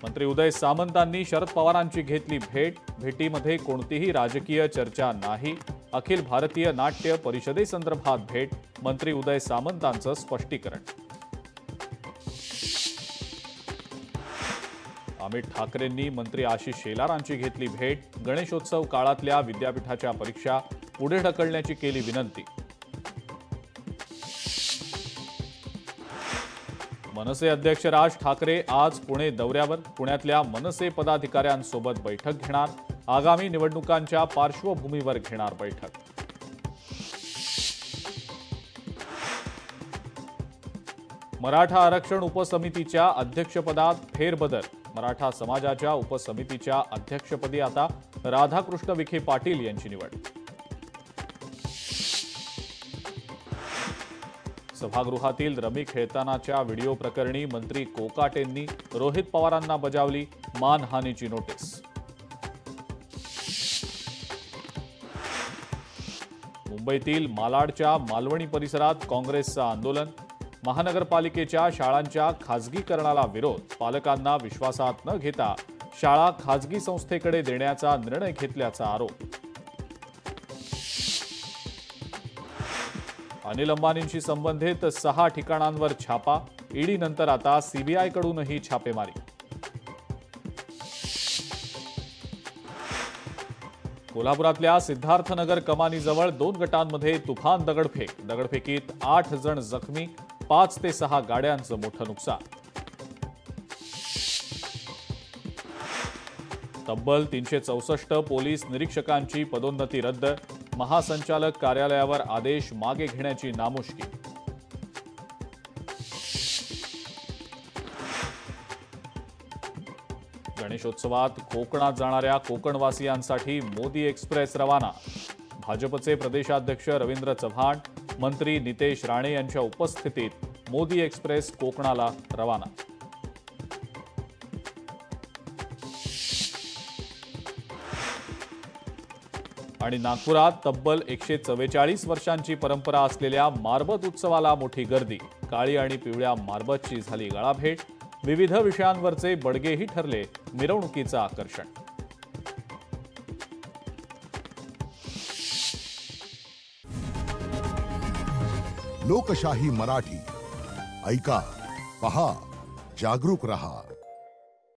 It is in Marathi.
मंत्री उदय सामंतांनी शरद पवारांची घेतली भेट। भेटीमध्ये कोणतीही राजकीय चर्चा नाही। अखिल भारतीय नाट्य परिषदेसंदर्भात भेट। मंत्री उदय सामंतांचं स्पष्टीकरण। अमित ठाकरेंनी मंत्री आशिष शेलारांची घेतली भेट। गणेशोत्सव काळातल्या विद्यापीठाच्या परीक्षा पुढे ढकलण्याची केली विनंती। मनसे अध्यक्ष राज ठाकरे आज पुणे दौऱ्यावर। पुण्यातल्या मनसे पदाधिकाऱ्यांसोबत बैठक घेणार। आगामी निवडणुकांच्या पार्श्वभूमीवर घेणार बैठक। मराठा आरक्षण उपसमितीच्या अध्यक्षपदात फेरबदल। मराठा समाजाच्या उपसमितीच्या अध्यक्षपदी आता राधाकृष्ण विखे पाटील यांची निवड। सभागृहातील रमी खेळतानाच्या व्हिडिओ प्रकरणी मंत्री कोकाटेंनी रोहित पवारांना बजावली मानहानीची नोटीस। मुंबईतील मालाडच्या मालवणी परिसरात काँग्रेसचं आंदोलन। महानगरपालिकेच्या शाळांच्या खासगीकरणाला विरोध। पालकांना विश्वासात न घेता शाळा खासगी संस्थेकडे देण्याचा निर्णय घेतल्याचा आरोप। अनिल अंबानींशी संबंधित 6 ठिकाणांवर छापा। ईडी नंतर आता सीबीआयकडूनही छापेमारी। कोल्हापुरातल्या सिद्धार्थनगर कमानीजवळ 2 गटांमध्ये तुफान दगडफेक। दगडफेकीत 8 जण जखमी। 5 ते 6 गाड्यांचं मोठं नुकसान। तब्बल 364 पोलीस निरीक्षकांची पदोन्नती रद्द। महासंचालक कार्यालयावर आदेश मागे घेण्याची नामुष्की। गणेशोत्सवात कोकणात जाणाऱ्या कोकणवासियांसाठी मोदी एक्सप्रेस रवाना। भाजपचे प्रदेशाध्यक्ष रवींद्र चव्हाण, मंत्री नितेश राणे यांच्या उपस्थितीत मोदी एक्सप्रेस कोकणाला रवाना। आणि नागपुरात तब्बल 144 वर्षांची परंपरा असलेल्या मारबत उत्सवाला मोठी गर्दी। काळी आणि पिवळ्या मारबतची झाली गळाभेट। विविध विषयांवरचे बडगेही ठरले मिरवणुकीचं आकर्षण। लोकशाही मराठी ऐका, पहा, जागरूक रहा।